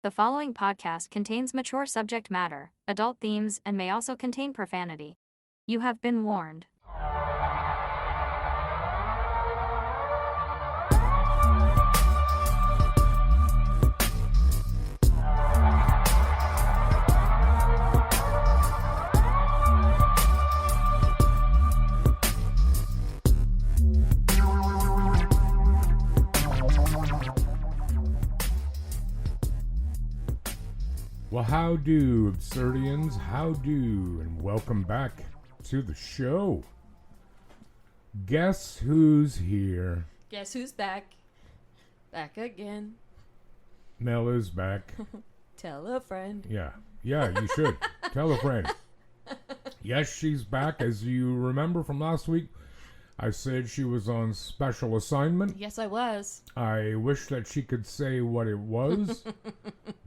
The following podcast contains mature subject matter, adult themes, and may also contain profanity. You have been warned. Well, how do, Absurdians? How do, and welcome back to the show. Guess who's here? Guess who's back? Back again. Mel is back. Tell a friend. Yeah, you should. Tell a friend. Yes, she's back. As you remember from last week, I said she was on special assignment. Yes, I was. I wish that she could say what it was,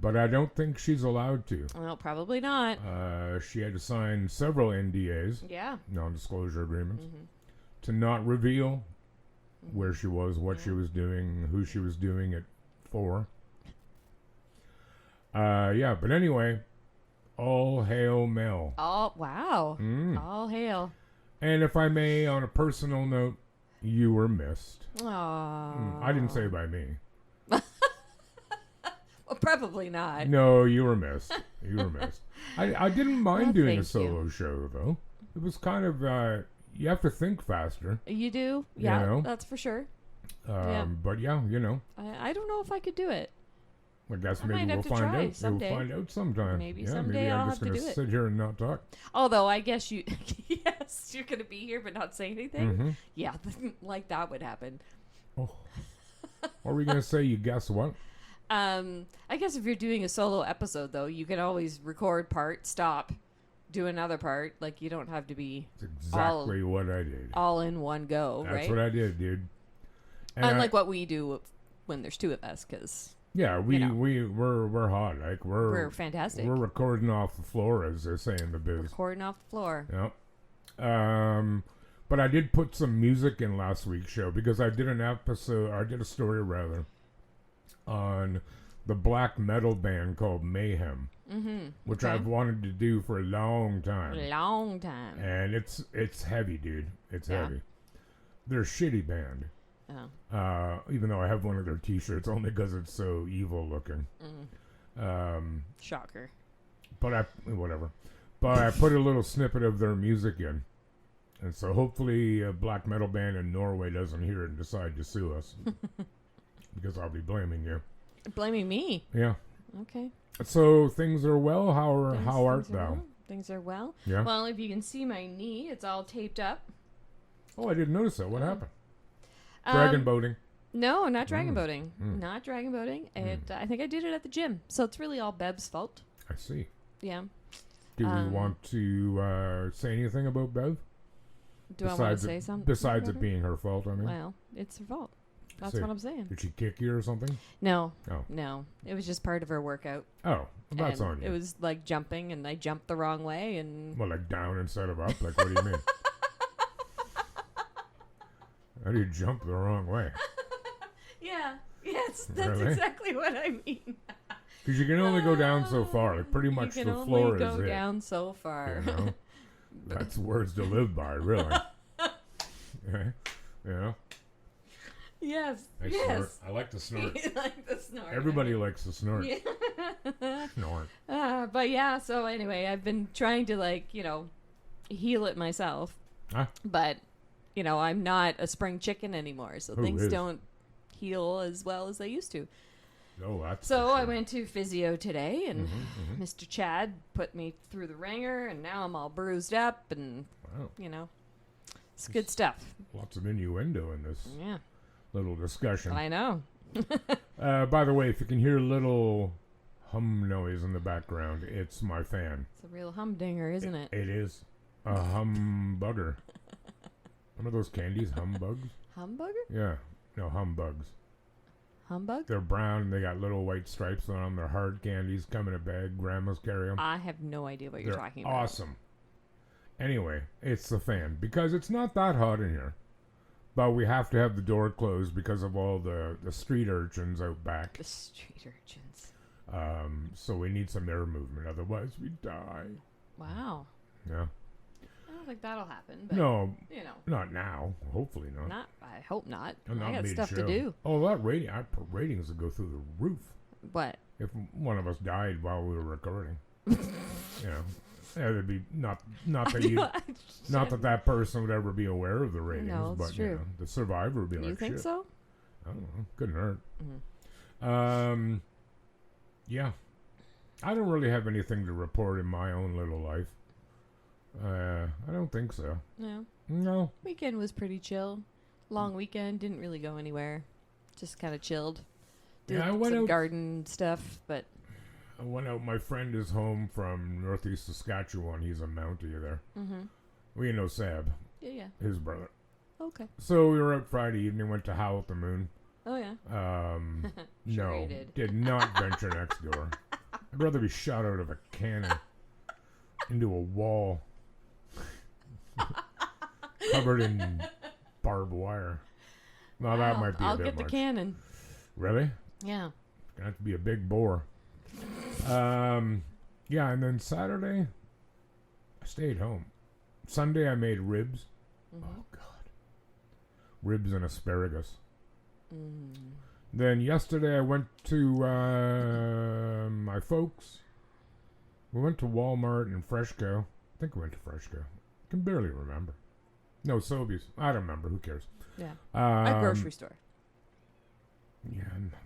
but I don't think she's allowed to. Well, probably not. She had to sign several NDAs, Yeah. non-disclosure agreements, to not reveal where she was, what she was doing, who she was doing it for. But anyway, all hail Mel. Oh, wow. All hail. And if I may, on a personal note, you were missed. Aww. I didn't say by me. Well, probably not. No, you were missed. You were missed. I didn't mind doing a thank solo show, though. It was kind of, you have to think faster. You do? Yeah, You know? that's for sure. But yeah, you know, I don't know if I could do it. I guess I maybe might we'll have to find try out. someday. We'll find out sometime. Maybe someday I'm I'll just have to gonna do it. sit here and not talk. Although I guess you, yes, you're going to be here but not say anything. Mm-hmm. Yeah, like that would happen. Oh. What were we gonna say? You guess what? I guess if you're doing a solo episode, though, you can always record part, stop, do another part. Like, you don't have to be That's exactly what I did. all in one go, That's right? what I did, dude. And Unlike what we do when there's two of us, because yeah, we're hot. Like we're fantastic. We're recording off the floor, as they say in the biz. Recording off the floor. Yep. But I did put some music in last week's show because I did a story rather, on the black metal band called Mayhem, which I've wanted to do for a long time. Long time. And it's heavy, dude. It's Yeah. heavy. They're a shitty band. Oh. Even though I have one of their T-shirts, only because it's so evil looking. Shocker. But whatever. But I put a little snippet of their music in, and so hopefully a black metal band in Norway doesn't hear it and decide to sue us, because I'll be blaming you. Blaming me. Yeah. Okay. So things are well. How art Things are thou? well. Things are well. Yeah. Well, if you can see my knee, it's all taped up. Oh, I didn't notice that. What happened? Dragon boating. No, not dragon boating. Not dragon boating. I think I did it at the gym. So it's really all Bev's fault. I see. Yeah. Do we want to say anything about Bev? Do I want to say something? Besides about it her? being her fault, I mean. Well, it's her fault. That's See. what I'm saying. Did she kick you or something? No. Oh. No. It was just part of her workout. Oh, well, that's And on you. It was like jumping, and I jumped the wrong way, and Well, like down instead of up? Like, what do you mean? How do you jump the wrong way? yeah, yes, that's Really? exactly what I mean. Because you can only go down so far. Like, pretty much you the can floor only is go it. down so far. You know? That's words to live by, really. Okay? You know? Yes, I yes. snort. I like to snort. You like the snort. Everybody likes to snort. Yeah. Snort. But yeah, so anyway, I've been trying to heal it myself. Huh? But, I'm not a spring chicken anymore, so Who things is? don't heal as well as they used to. Oh, that's So for I sure. went to physio today, and Mm-hmm. Mr. Chad put me through the ringer, and now I'm all bruised up, and, Wow. It's good stuff. Lots of innuendo in this Yeah, little discussion. I know. By the way, if you can hear a little hum noise in the background, it's my fan. It's a real humdinger, isn't it? It is a humbugger. One of those candies, humbugs? Humbugger? Yeah. No, humbugs. Humbug? They're brown and they got little white stripes on them. They're hard candies, come in a bag. Grandmas carry them. I have no idea what you're They're talking about. awesome. Anyway, it's the fan. Because it's not that hot in here. But we have to have the door closed because of all the street urchins out back. The street urchins. So we need some air movement, otherwise we die. Wow. Yeah. I don't think that'll happen. But, No, you know, not now. Hopefully not. not. I hope not. And I not got stuff to mid-show. do. Oh, that ratings would go through the roof What? if one of us died while we were recording. You know, it'd be not that you, not that person would ever be aware of the ratings, No, it's but you true. know, the survivor would be like, You think shit. so? I don't know. Couldn't hurt. Mhm. Yeah. I don't really have anything to report in my own little life. I don't think so. No. No. Weekend was pretty chill. Long weekend. Didn't really go anywhere. Just kind of chilled. Did Yeah, I went some out. garden stuff, but I went out. My friend is home from northeast Saskatchewan. He's a Mountie there. We know Sab, yeah. his brother. Okay. So we were out Friday evening. Went to Howl at the Moon. Oh yeah. No, you did. not venture next door. I'd rather be shot out of a cannon into a wall covered in barbed wire. Well, that might be a I'll bit get much. the cannon. Really? Yeah. Gonna have to be a big bore. Yeah, and then Saturday, I stayed home. Sunday, I made ribs. Oh, God. Ribs and asparagus. Then yesterday, I went to my folks. We went to Walmart and Freshco. I think we went to Freshco. I can barely remember. No, Sobeys. I don't remember. Who cares? Yeah. A grocery store. Yeah,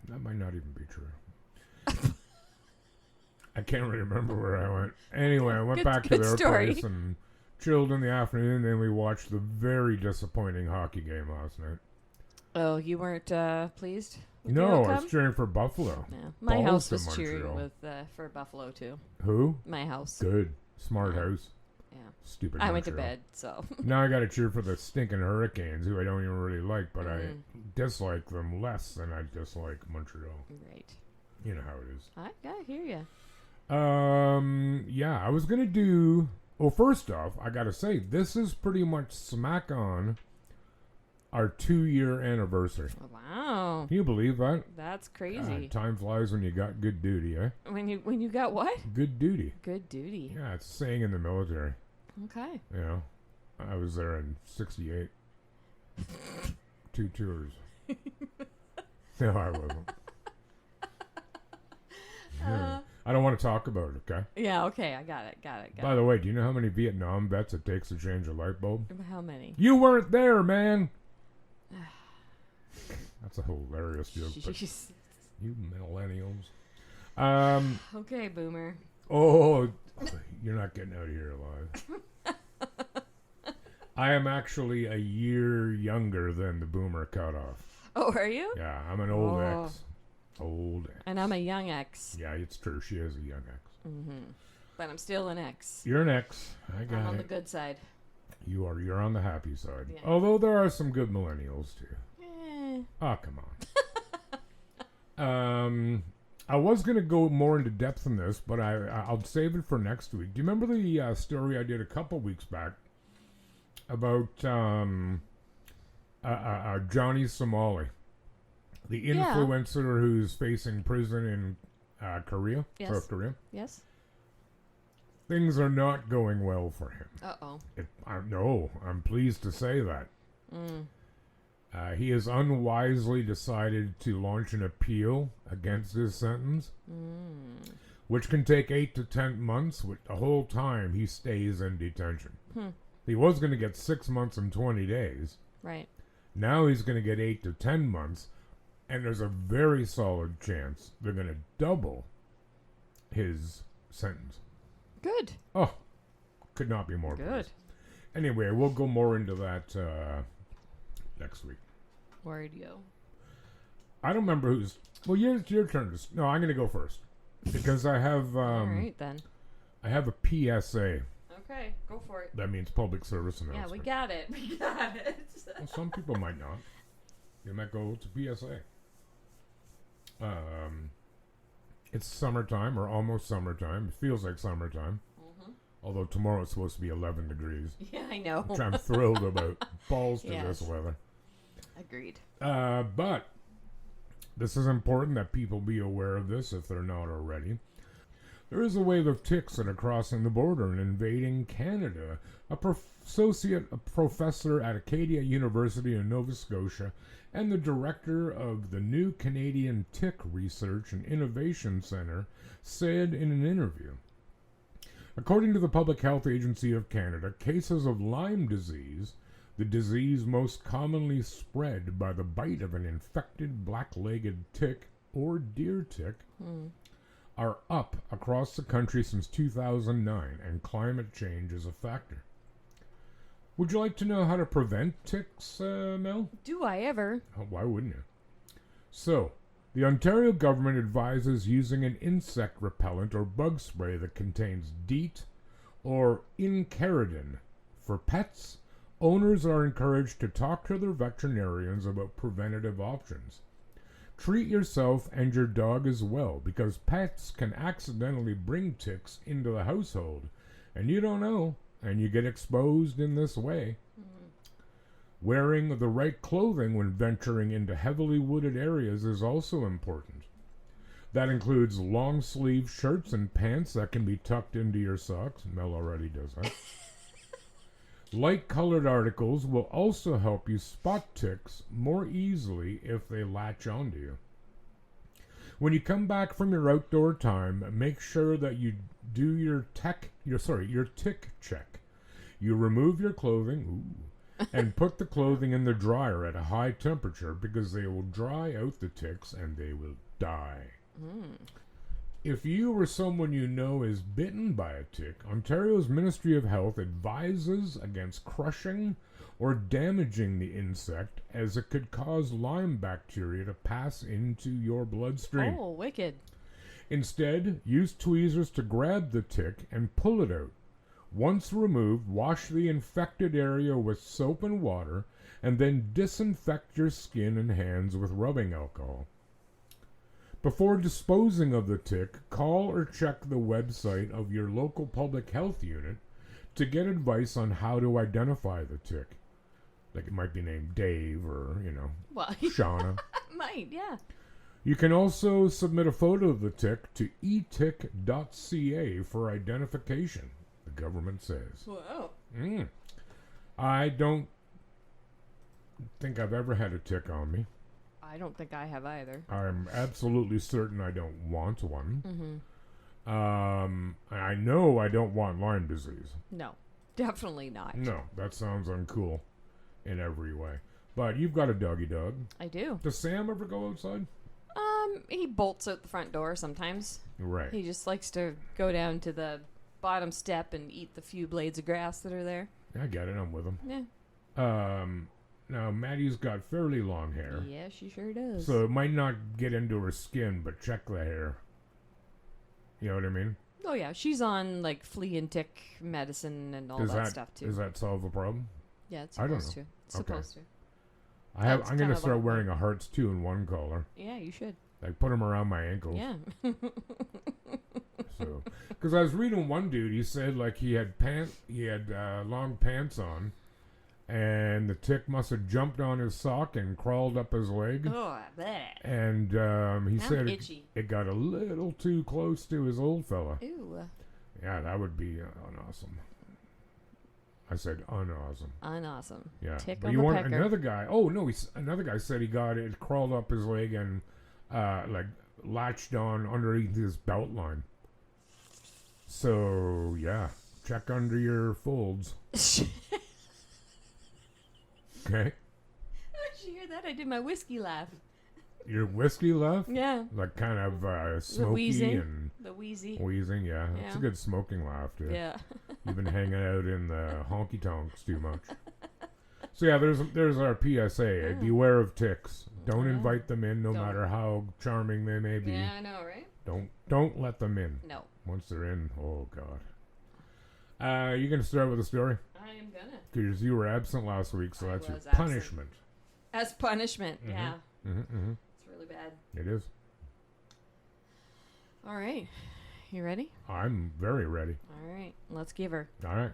that might not even be true. I can't really remember where I went. Anyway, I went back to good their story. place and chilled in the afternoon. Then we watched the very disappointing hockey game last night. Oh, you weren't pleased? With No, the I outcome? was cheering for Buffalo. Yeah. My Balls house to was cheering Montreal. with for Buffalo too. Who? My house. Good. Smart Yeah. house. Yeah. Stupid I went to Montreal. bed, so. Now I got to cheer for the stinking Hurricanes, who I don't even really like, but I Mm. dislike them less than I dislike Montreal. Right. You know how it is. I hear you. Yeah, I was gonna do. Well, first off, I gotta say this is pretty much smack on our 2-year anniversary. Wow. Can you believe that? That's God, crazy. time flies when you got good duty, eh? When you got what? Good duty. Good duty. Yeah, it's a saying in the military. Okay. You know, I was there in '68. 2 tours. No, I wasn't. Yeah. I don't want to talk about it, okay? Yeah, okay, I got it. By the way, do you know how many Vietnam vets it takes to change a light bulb? How many? You weren't there, man! That's a hilarious joke, but Jeez. you millennials. Okay, boomer. Oh, you're not getting out of here alive. I am actually a year younger than the boomer cutoff. Oh, are you? Yeah, I'm an old Oh. ex. Old ex. And I'm a young ex. Yeah, it's true. She is a young ex. But I'm still an ex. You're an ex. I I'm got on the it. good side. You are. You're on the happy side. Yeah. Although there are some good millennials too. Eh. Oh, come on. I was going to go more into depth in this, but I'll save it for next week. Do you remember the story I did a couple weeks back about Johnny Somali, the Yeah. influencer who's facing prison in Korea, Yes. South Korea? Yes? Things are not going well for him. Uh-oh. No, I'm pleased to say that. Mm. He has unwisely decided to launch an appeal against his sentence, which can take 8 to 10 months, with the whole time he stays in detention. He was going to get 6 months and 20 days. Right. Now he's going to get 8 to 10 months, and there's a very solid chance they're going to double his sentence. Good. Oh, could not be more Good. pleased. Anyway, we'll go more into that next week. Where'd you go? I don't remember who's. Well, it's your turn. No, I'm going to go first because I have. All right, then. I have a PSA. Okay, go for it. That means public service announcement. Yeah, we got it. We got it. Well, some people might not. They might go, it's a PSA. It's summertime, or almost summertime. It feels like summertime. Although tomorrow it's supposed to be 11 degrees. Yeah, I know. Which I'm thrilled about. Balls to Yes. this weather. Agreed. But This is important that people be aware of this if they're not already. There is a wave of ticks that are crossing the border and invading Canada. Associate professor at Acadia University in Nova Scotia and the director of the new Canadian Tick Research and Innovation Centre said in an interview. According to the Public Health Agency of Canada, cases of Lyme disease, the disease most commonly spread by the bite of an infected black-legged tick or deer tick, are up across the country since 2009, and climate change is a factor. Would you like to know how to prevent ticks, Mel? Do I ever? Oh, why wouldn't you? So, the Ontario government advises using an insect repellent or bug spray that contains DEET or incaridin. For pets, owners are encouraged to talk to their veterinarians about preventative options. Treat yourself and your dog as well, because pets can accidentally bring ticks into the household, and you don't know, and you get exposed in this way. Wearing the right clothing when venturing into heavily wooded areas is also important. That includes long-sleeve shirts and pants that can be tucked into your socks. Mel already does that. Light-colored articles will also help you spot ticks more easily if they latch onto you. When you come back from your outdoor time, make sure that you do your tick check. You remove your clothing, and put the clothing in the dryer at a high temperature because they will dry out the ticks and they will die. If you or someone you know is bitten by a tick, Ontario's Ministry of Health advises against crushing or damaging the insect, as it could cause Lyme bacteria to pass into your bloodstream. Oh, wicked. Instead, use tweezers to grab the tick and pull it out. Once removed, wash the infected area with soap and water, and then disinfect your skin and hands with rubbing alcohol. Before disposing of the tick, call or check the website of your local public health unit to get advice on how to identify the tick. Like, it might be named Dave or, Well, Shauna. might, yeah. You can also submit a photo of the tick to etick.ca for identification, the government says. Wow. I don't think I've ever had a tick on me. I don't think I have either. I'm absolutely certain I don't want one. I know I don't want Lyme disease. No, definitely not. No, that sounds uncool in every way. But you've got a doggy dog. I do. Does Sam ever go outside? He bolts out the front door sometimes. Right. He just likes to go down to the bottom step and eat the few blades of grass that are there. I get it. I'm with him. Yeah. Now, Maddie's got fairly long hair. Yeah, she sure does. So it might not get into her skin, but check the hair. You know what I mean? Oh, yeah. She's on, like, flea and tick medicine and all that stuff, too. Does that solve the problem? Yeah, it's I don't supposed know. to. It's supposed to. I'm That's going kind to of start like- wearing a hearts 2 in one collar. Yeah, you should. Like, put them around my ankles. Yeah. So, because I was reading one dude, he said, like, he had long pants on, and the tick must have jumped on his sock and crawled up his leg. Oh, I bet. And he said itchy. it got a little too close to his old fella. Ew. Yeah, that would be unawesome. I said unawesome. Unawesome. Yeah. Tick But on you the want pecker. another guy. Oh, no, another guy said he got it, crawled up his leg and, like, latched on underneath his belt line. So, yeah. Check under your folds. Okay? Did you hear that? I did my whiskey laugh. Your whiskey laugh? Yeah. Like kind of smoky wheezing. and The wheezy. wheezing, yeah. It's a Yeah. good smoking laugh, too. Yeah. You've been hanging out in the honky tonks too much. So yeah, there's our PSA. Beware of ticks. Don't invite them in, no Don't. matter how charming they may be. Yeah, I know, right? Don't let them in. No. Once they're in, oh god. You gonna start with a story? I am gonna. Because you were absent last week, so I that's your was absent. punishment. As punishment, yeah. Mm-hmm. It's really bad. It is. All right. You ready? I'm very ready. All right. Let's give her. All right.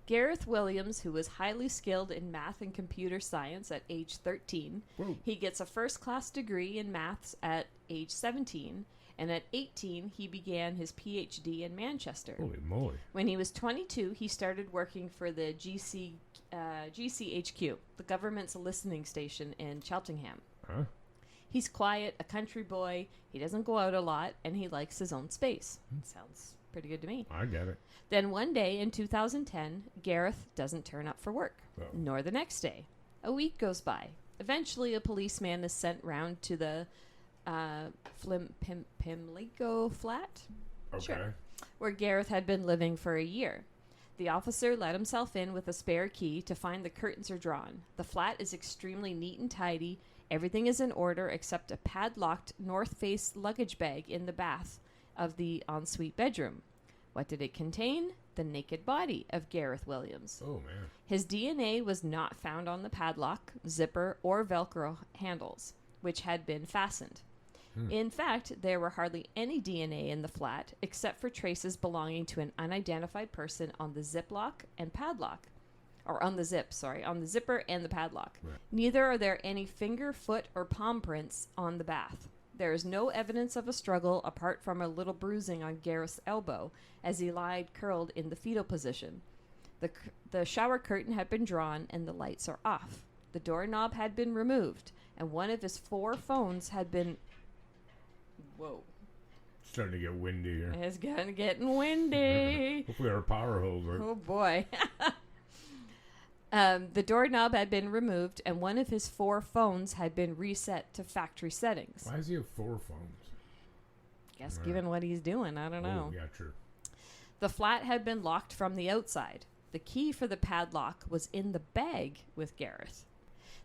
Gareth Williams, who was highly skilled in math and computer science at age 13, Whoa. he gets a first-class degree in maths at age 17, and at 18, he began his PhD in Manchester. Holy moly. When he was 22, he started working for the GCHQ, the government's listening station in Cheltenham. Huh? He's quiet, a country boy, he doesn't go out a lot, and he likes his own space. Sounds pretty good to me. I get it. Then one day in 2010, Gareth doesn't turn up for work, Oh. nor the next day. A week goes by. Eventually, a policeman is sent round to the Pimlico flat, Okay. Sure. where Gareth had been living for a year. The officer let himself in with a spare key to find the curtains are drawn. The flat is extremely neat and tidy. Everything is in order except a padlocked north face luggage bag in the bath of the ensuite bedroom. What did it contain? The naked body of Gareth Williams. Oh, man. His DNA was not found on the padlock, zipper, or Velcro handles, which had been fastened. In fact, there were hardly any DNA in the flat except for traces belonging to an unidentified person on the ziplock and padlock. Or on the zipper and the padlock. Right. Neither are there any finger, foot, or palm prints on the bath. There is no evidence of a struggle apart from a little bruising on Gareth's elbow as he lied curled in the fetal position. The shower curtain had been drawn and the lights are off. The doorknob had been removed and one of his 4 phones had been... Whoa. Starting to get windy here. It's getting windy. Hopefully our power holds it. Oh boy. The doorknob had been removed and one of his 4 phones had been reset to factory settings. Why does he have 4 phones? Guess given what he's doing, I don't know. Oh, yeah, true. The flat had been locked from the outside. The key for the padlock was in the bag with Gareth.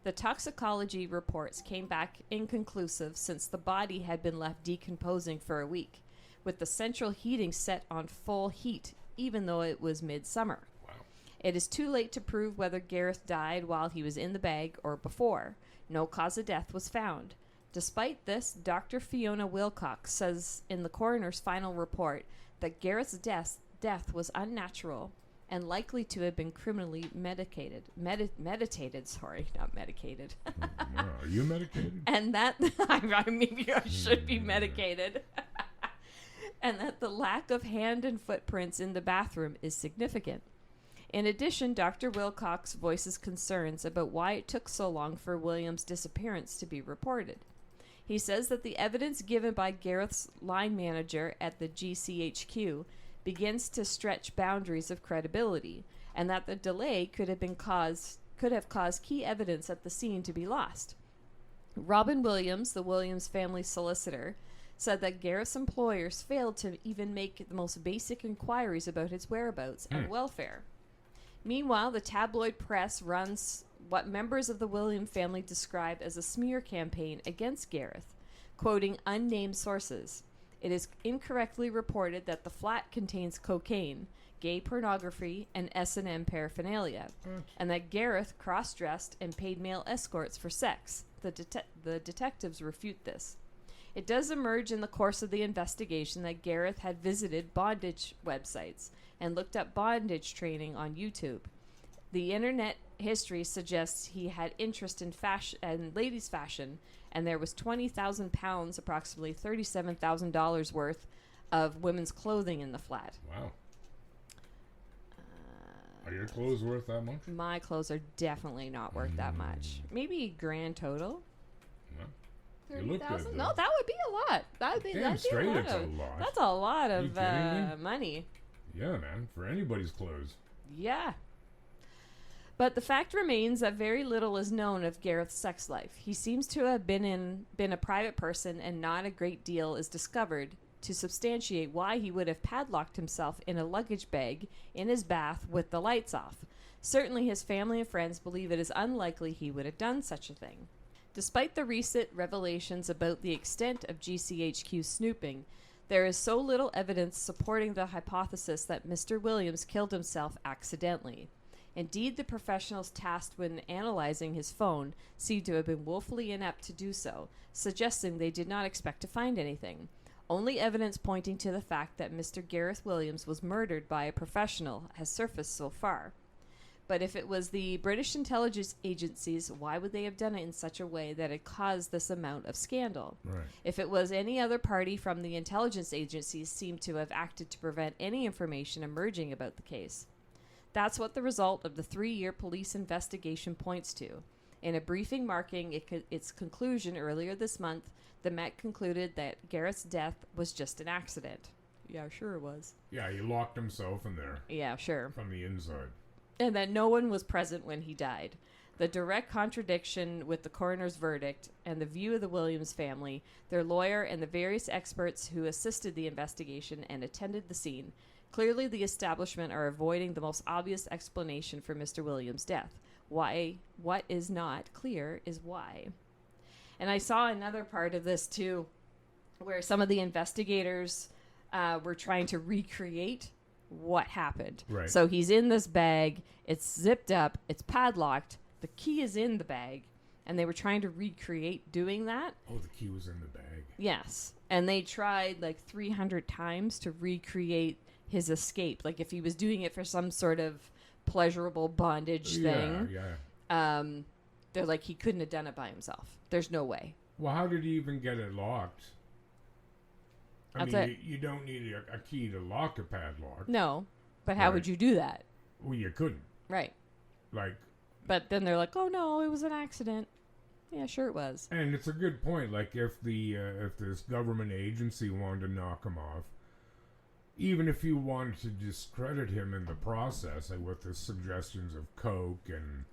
The toxicology reports came back inconclusive since the body had been left decomposing for a week, with the central heating set on full heat, even though it was midsummer. Wow. It is too late to prove whether Gareth died while he was in the bag or before. No cause of death was found. Despite this, Dr. Fiona Wilcox says in the coroner's final report that Gareth's death was unnatural and likely to have been criminally meditated. Not medicated. Wow, are you medicated? And that maybe I should be medicated. And that the lack of hand and footprints in the bathroom is significant. In addition, Dr. Wilcox voices concerns about why it took so long for Williams' disappearance to be reported. He says that the evidence given by Gareth's line manager at the GCHQ begins to stretch boundaries of credibility, and that the delay could have caused key evidence at the scene to be lost. Robin Williams, the Williams family solicitor, said that Gareth's employers failed to even make the most basic inquiries about his whereabouts and welfare. Meanwhile, the tabloid press runs what members of the Williams family describe as a smear campaign against Gareth, quoting unnamed sources. It is incorrectly reported that the flat contains cocaine, gay pornography, and S&M paraphernalia, and that Gareth cross-dressed and paid male escorts for sex. The detectives refute this. It does emerge in the course of the investigation that Gareth had visited bondage websites and looked up bondage training on YouTube. The internet history suggests he had interest in fashion and ladies' fashion, and there was £20,000, approximately $37,000 worth of women's clothing in the flat. Wow. Are your clothes worth that much? My clothes are definitely not worth that much. Maybe grand total. No. You look good, 30,000? though. No, that would be a lot. That'd be Damn straight it's a lot. That's a lot You of kidding me? money. Yeah, man. For anybody's clothes. Yeah. But the fact remains that very little is known of Gareth's sex life. He seems to have been a private person, and not a great deal is discovered to substantiate why he would have padlocked himself in a luggage bag in his bath with the lights off. Certainly his family and friends believe it is unlikely he would have done such a thing. Despite the recent revelations about the extent of GCHQ snooping, there is so little evidence supporting the hypothesis that Mr. Williams killed himself accidentally. Indeed, the professionals tasked with analyzing his phone seem to have been woefully inept to do so, suggesting they did not expect to find anything. Only evidence pointing to the fact that Mr. Gareth Williams was murdered by a professional has surfaced so far. But if it was the British intelligence agencies, why would they have done it in such a way that it caused this amount of scandal? Right. If it was any other party from the intelligence agencies, seemed to have acted to prevent any information emerging about the case. That's what the result of the 3-year police investigation points to. In a briefing marking its conclusion earlier this month, the Met concluded that Gareth's death was just an accident. Yeah, sure it was. Yeah, he locked himself in there Yeah, sure. from the inside. And that no one was present when he died. The direct contradiction with the coroner's verdict and the view of the Williams family, their lawyer, and the various experts who assisted the investigation and attended the scene. Clearly, the establishment are avoiding the most obvious explanation for Mr. Williams' death. Why? What is not clear is why. And I saw another part of this, too, where some of the investigators were trying to recreate what happened. Right. So he's in this bag, it's zipped up, it's padlocked, the key is in the bag, and they were trying to recreate doing that. Oh, the key was in the bag. Yes. And they tried like 300 times to recreate his escape. Like if he was doing it for some sort of pleasurable bondage thing. Yeah. They're like, he couldn't have done it by himself. There's no way. Well, how did he even get it locked? I mean, you don't need a key to lock a padlock. No. But how Right. would you do that? Well, you couldn't. Right. Like, But then they're like, oh no, it was an accident. Yeah, sure it was. and it's a good point. Like, if this government agency wanted to knock him off, even if you wanted to discredit him in the process, like with the suggestions of coke and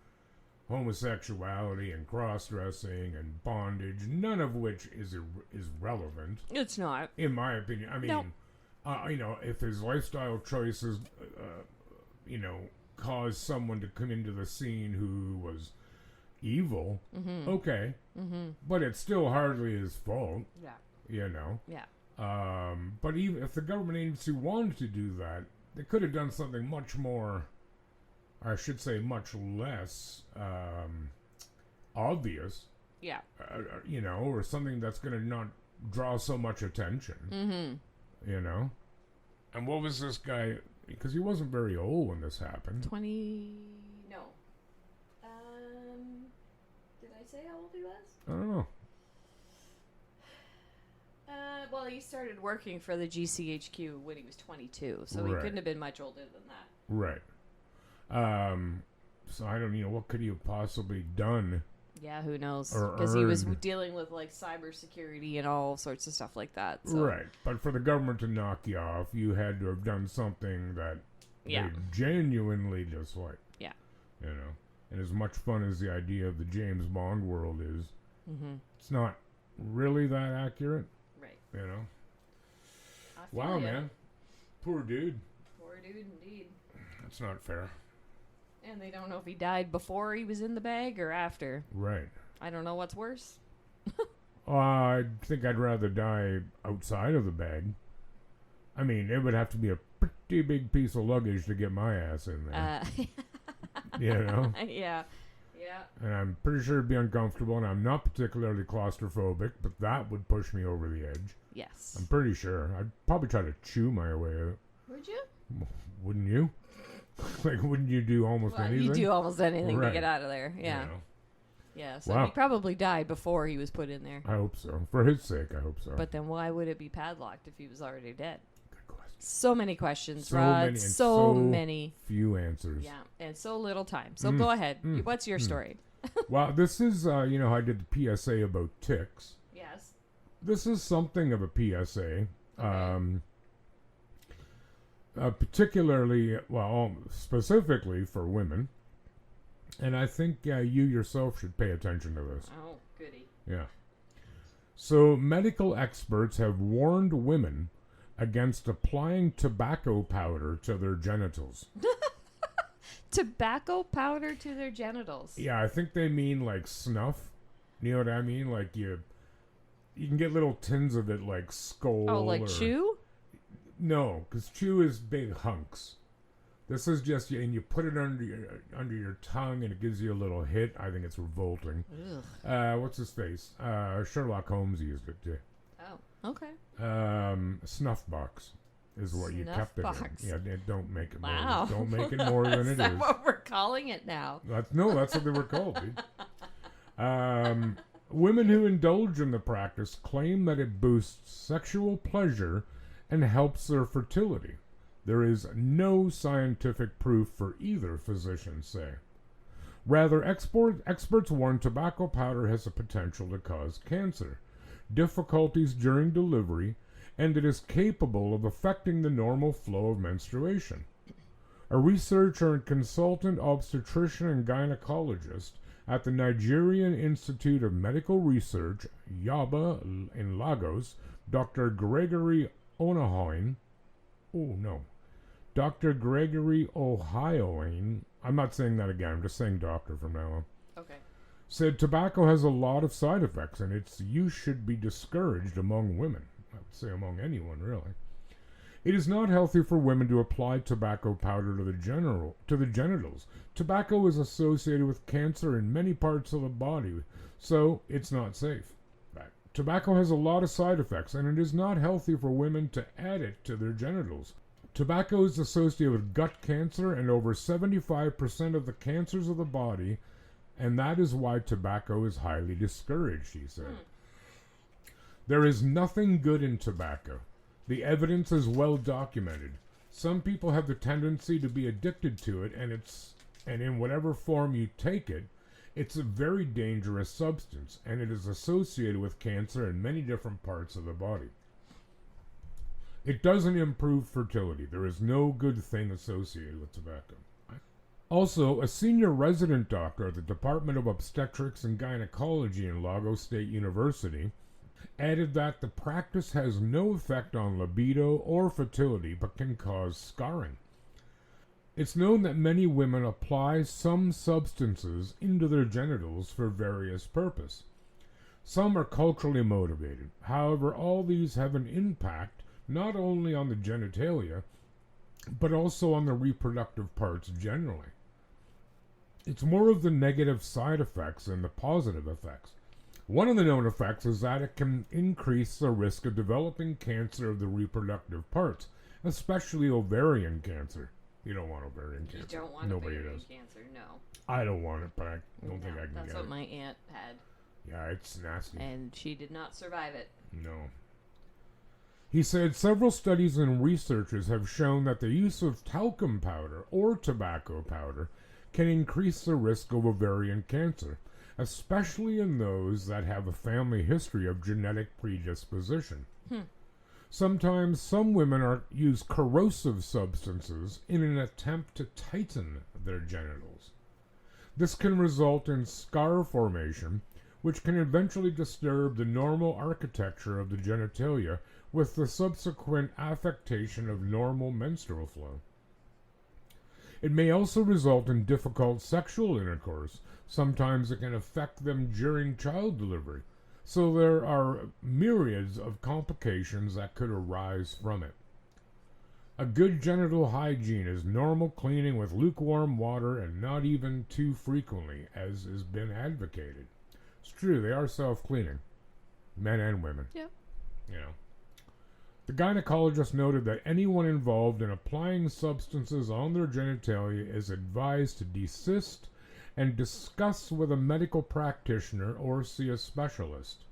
homosexuality and cross-dressing and bondage, none of which is relevant, It's not. in my opinion. I mean, Nope. if his lifestyle choices, caused someone to come into the scene who was evil, okay, but it's still hardly his fault, Yeah. Yeah. Yeah. But even if the government agency wanted to do that, they could have done something much more, or I should say much less obvious, Yeah. or something that's going to not draw so much attention, And what was this guy, because he wasn't very old when this happened. 20. No. Did I say how old he was? I don't know. Well, he started working for the GCHQ when he was 22, so he Right. couldn't have been much older than that. Right. So I don't, what could he have possibly done? Yeah, who knows? Or Because he was earned. dealing with like cybersecurity and all sorts of stuff like that. So. Right. But for the government to knock you off, you had to have done something that Yeah. they genuinely disliked. Yeah. And as much fun as the idea of the James Bond world is, Mm-hmm. it's not really that accurate, Right. you know? I feel Wow, ya. man. Poor dude. Poor dude, indeed. That's not fair. And they don't know if he died before he was in the bag or after. Right. I don't know what's worse. I think I'd rather die outside of the bag. I mean, it would have to be a pretty big piece of luggage to get my ass in there. Yeah. Yeah. And I'm pretty sure it'd be uncomfortable, and I'm not particularly claustrophobic, but that would push me over the edge. Yes. I'm pretty sure. I'd probably try to chew my way out. Would you? Wouldn't you? Like, wouldn't you do almost Well, anything? you do almost anything Right. to get out of there. Yeah. You know? Yeah. So Wow. he probably died before he was put in there. I hope so. For his sake, I hope so. But then why would it be padlocked if he was already dead? Good question. So many questions, So Rod. many, and so so many. Few answers. Yeah. And so little time. So Mm, go ahead. mm, What's your mm. story? Well, this is, how I did the PSA about ticks. Yes. This is something of a PSA. Particularly, specifically for women. And I think you yourself should pay attention to this. Oh, goody. Yeah. So, medical experts have warned women against applying tobacco powder to their genitals. Tobacco powder to their genitals. Yeah, I think they mean like snuff. You know what I mean? Like you can get little tins of it like Skoal. Oh, like or, chew? No, because chew is big hunks. This is just, and you put it under your tongue and it gives you a little hit. I think it's revolting. Ugh. What's his face? Sherlock Holmes used it too. Oh, okay. Snuff box. is what you Snuff kept it box. in. Yeah, don't make it Wow. more. Don't make it more than it Is that is. what we're calling it now? That's what they were called, dude. Women who indulge in the practice claim that it boosts sexual pleasure and helps their fertility. There is no scientific proof for either, physicians say. Rather, experts warn tobacco powder has the potential to cause cancer, difficulties during delivery, and it is capable of affecting the normal flow of menstruation. A researcher and consultant obstetrician and gynecologist at the Nigerian Institute of Medical Research, Yaba, in Lagos, Dr. Gregory Onahoin, Dr. Gregory Ohioin, I'm not saying that again, I'm just saying doctor from now on, Okay. said tobacco has a lot of side effects and its use should be discouraged among women. I would say among anyone, really. It is not healthy for women to apply tobacco powder to the genitals. Tobacco is associated with cancer in many parts of the body, so it's not safe. Tobacco has a lot of side effects, and it is not healthy for women to add it to their genitals. Tobacco is associated with gut cancer and over 75% of the cancers of the body, and that is why tobacco is highly discouraged, he said. There is nothing good in tobacco. The evidence is well documented. Some people have the tendency to be addicted to it, and in whatever form you take it, it's a very dangerous substance, and it is associated with cancer in many different parts of the body. It doesn't improve fertility. There is no good thing associated with tobacco. Also, a senior resident doctor at the Department of Obstetrics and Gynecology in Lagos State University added that the practice has no effect on libido or fertility but can cause scarring. It's known that many women apply some substances into their genitals for various purposes. Some are culturally motivated. However, all these have an impact not only on the genitalia, but also on the reproductive parts generally. It's more of the negative side effects than the positive effects. One of the known effects is that it can increase the risk of developing cancer of the reproductive parts, especially ovarian cancer. You don't want ovarian cancer. You don't want Nobody ovarian does. cancer, no. I don't want it, but I don't think I can That's get what it. my aunt had, Yeah, it's nasty. and she did not survive it. No. He said several studies and researchers have shown that the use of talcum powder or tobacco powder can increase the risk of ovarian cancer, especially in those that have a family history of genetic predisposition. Sometimes some women use corrosive substances in an attempt to tighten their genitals. This can result in scar formation, which can eventually disturb the normal architecture of the genitalia with the subsequent affectation of normal menstrual flow. It may also result in difficult sexual intercourse. Sometimes it can affect them during child delivery. So there are myriads of complications that could arise from it. A good genital hygiene is normal cleaning with lukewarm water and not even too frequently, as has been advocated. It's true, they are self-cleaning, men and women. Yeah. You know. The gynecologist noted that anyone involved in applying substances on their genitalia is advised to desist and discuss with a medical practitioner or see a specialist.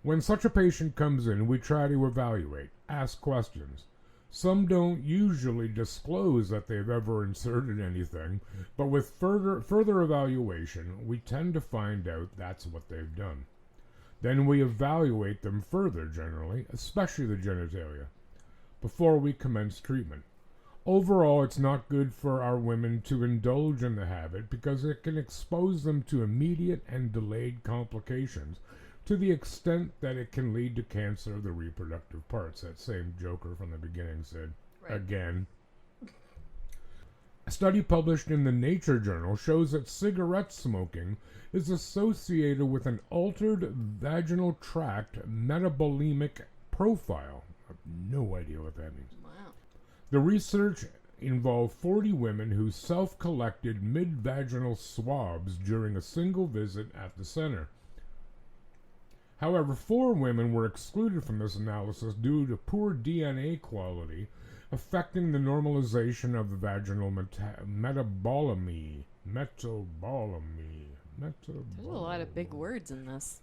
When such a patient comes in, we try to evaluate, ask questions. Some don't usually disclose that they've ever inserted anything, but with further evaluation, we tend to find out that's what they've done. Then we evaluate them further, generally, especially the genitalia, before we commence treatment. Overall, it's not good for our women to indulge in the habit because it can expose them to immediate and delayed complications to the extent that it can lead to cancer of the reproductive parts. That same joker from the beginning said, Right. Again. A study published in the Nature journal shows that cigarette smoking is associated with an altered vaginal tract metabolemic profile. I have no idea what that means. Wow. The research involved 40 women who self-collected mid-vaginal swabs during a single visit at the center. However, 4 women were excluded from this analysis due to poor DNA quality, affecting the normalization of the vaginal metabolism. There's a lot of big words in this.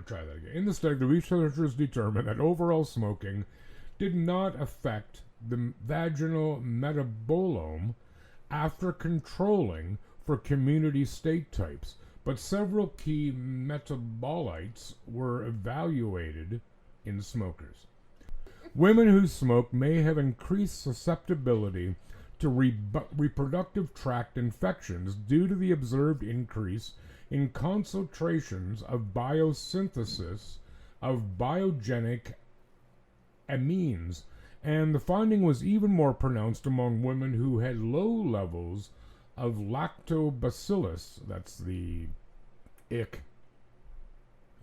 Try that again. In the study, the researchers determined that overall smoking did not affect the vaginal metabolome after controlling for community state types, but several key metabolites were evaluated in smokers. Women who smoke may have increased susceptibility to reproductive tract infections due to the observed increase in concentrations of biosynthesis of biogenic amines, and the finding was even more pronounced among women who had low levels of lactobacillus. That's the ick.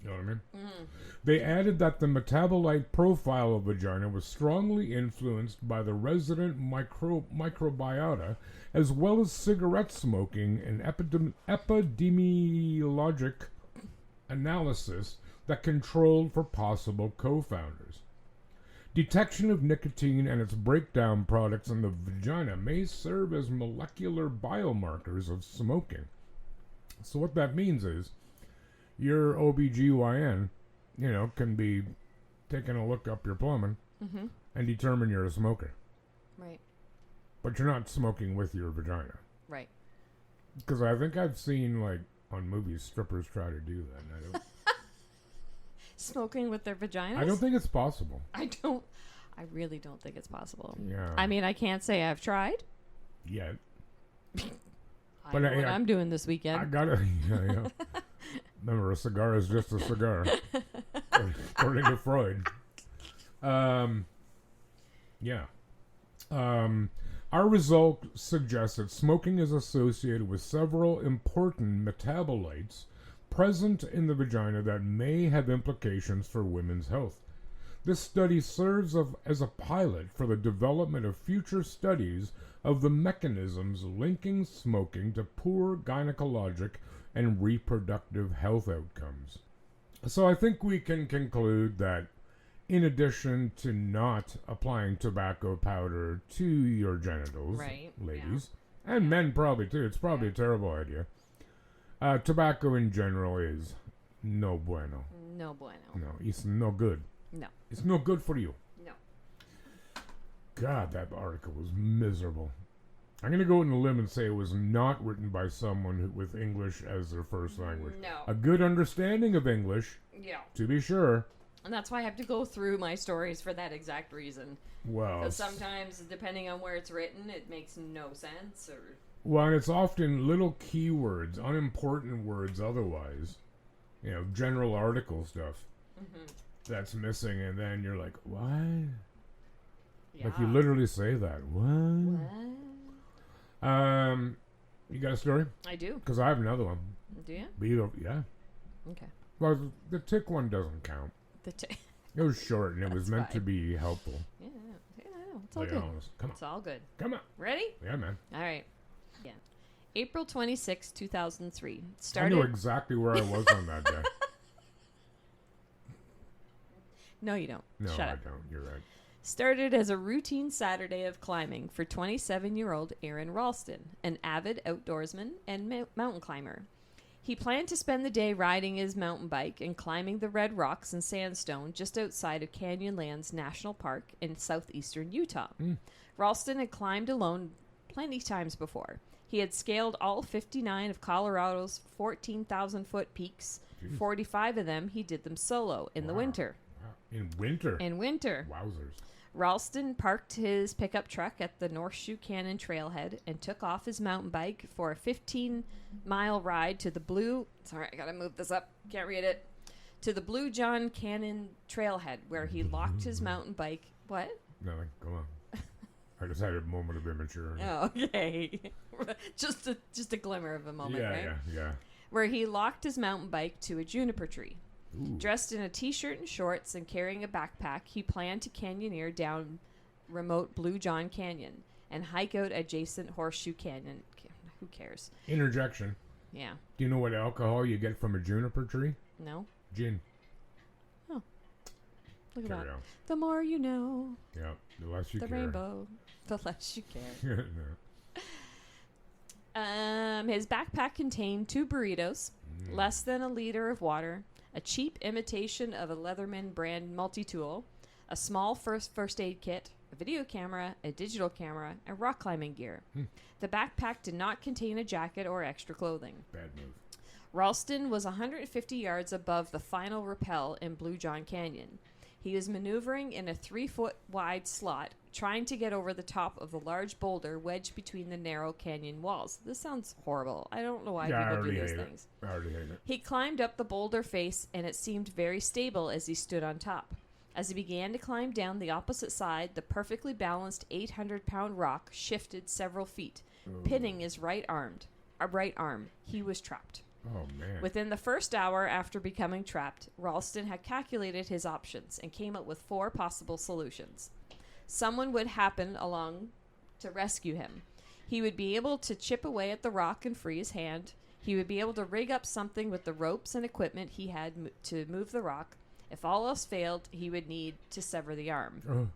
You know what I mean? They added that the metabolite profile of vagina was strongly influenced by the resident microbiota, as well as cigarette smoking and epidemiologic analysis that controlled for possible co-founders. Detection of nicotine and its breakdown products in the vagina may serve as molecular biomarkers of smoking. So what that means is your OBGYN, can be taking a look up your plumbing and determine you're a smoker. Right. But you're not smoking with your vagina. Right. Because I think I've seen, on movies, strippers try to do that. And I don't... Smoking with their vaginas? I don't think it's possible. I really don't think it's possible. Yeah. I mean, I can't say I've tried. Yet. I know what I'm doing this weekend. I gotta... Yeah. Remember, a cigar is just a cigar. According to Freud. Our result suggests that smoking is associated with several important metabolites present in the vagina that may have implications for women's health. This study serves as a pilot for the development of future studies of the mechanisms linking smoking to poor gynecologic and reproductive health outcomes. So I think we can conclude that in addition to not applying tobacco powder to your genitals, ladies, and men probably too, it's probably a terrible idea. Tobacco in general is no bueno. No bueno. No, it's no good. No. It's no good for you. No. God, that article was miserable. I'm going to go on a limb and say it was not written by someone with English as their first language. No. A good understanding of English, to be sure. And that's why I have to go through my stories for that exact reason. Well, because sometimes, depending on where it's written, it makes no sense. Well, and it's often little keywords, unimportant words otherwise. General article stuff. That's missing, and then you're like, what? Yeah. Like you literally say that. What? You got a story? I do. Because I have another one. Do you? But you don't, yeah. Okay. Well, the tick one doesn't count. It was short, and it was meant to be helpful. Yeah, I know. It's all good. Come on. It's all good. Come on. Ready? Yeah, man. All right. Yeah. April 26, 2003. I know exactly where I was on that day. No, you don't. No, Shut I up. don't. You're right. Started as a routine Saturday of climbing for 27-year-old Aaron Ralston, an avid outdoorsman and mountain climber. He planned to spend the day riding his mountain bike and climbing the red rocks and sandstone just outside of Canyonlands National Park in southeastern Utah. Ralston had climbed alone plenty times before. He had scaled all 59 of Colorado's 14,000-foot peaks. Jeez. 45 of them, he did them solo in the winter. Wow. In winter? In winter. Wowzers. Ralston parked his pickup truck at the Northshoe Canyon trailhead and took off his mountain bike for a 15-mile ride to the Blue... Sorry, I gotta move this up. Can't read it. To the Blue John Canyon trailhead, where he locked his mountain bike... What? Nothing. Go on. I just had a moment of immaturity. Oh, okay. just a glimmer of a moment, right? Yeah. Where he locked his mountain bike to a juniper tree. Ooh. Dressed in a t-shirt and shorts and carrying a backpack, he planned to canyoneer down remote Blue John Canyon and hike out adjacent Horseshoe Canyon. Who cares? Interjection. Yeah. Do you know what alcohol you get from a juniper tree? No. Gin. Look at Carry that. on. The more you know. Yeah, the less you The care. rainbow. The less you care. No. His backpack contained 2 burritos, less than a liter of water, a cheap imitation of a Leatherman brand multi-tool, a small first aid kit, a video camera, a digital camera, and rock climbing gear. The backpack did not contain a jacket or extra clothing. Bad move. Ralston was 150 yards above the final rappel in Blue John Canyon. He was maneuvering in a 3-foot wide slot, trying to get over the top of the large boulder wedged between the narrow canyon walls. This sounds horrible. I don't know why people do these things. I already hate it. He climbed up the boulder face, and it seemed very stable as he stood on top. As he began to climb down the opposite side, the perfectly balanced 800-pound rock shifted several feet, pinning his right arm. He was trapped. Oh, man. Within the first hour after becoming trapped, Ralston had calculated his options and came up with 4 possible solutions. Someone would happen along to rescue him. He would be able to chip away at the rock and free his hand. He would be able to rig up something with the ropes and equipment he had to move the rock. If all else failed, he would need to sever the arm.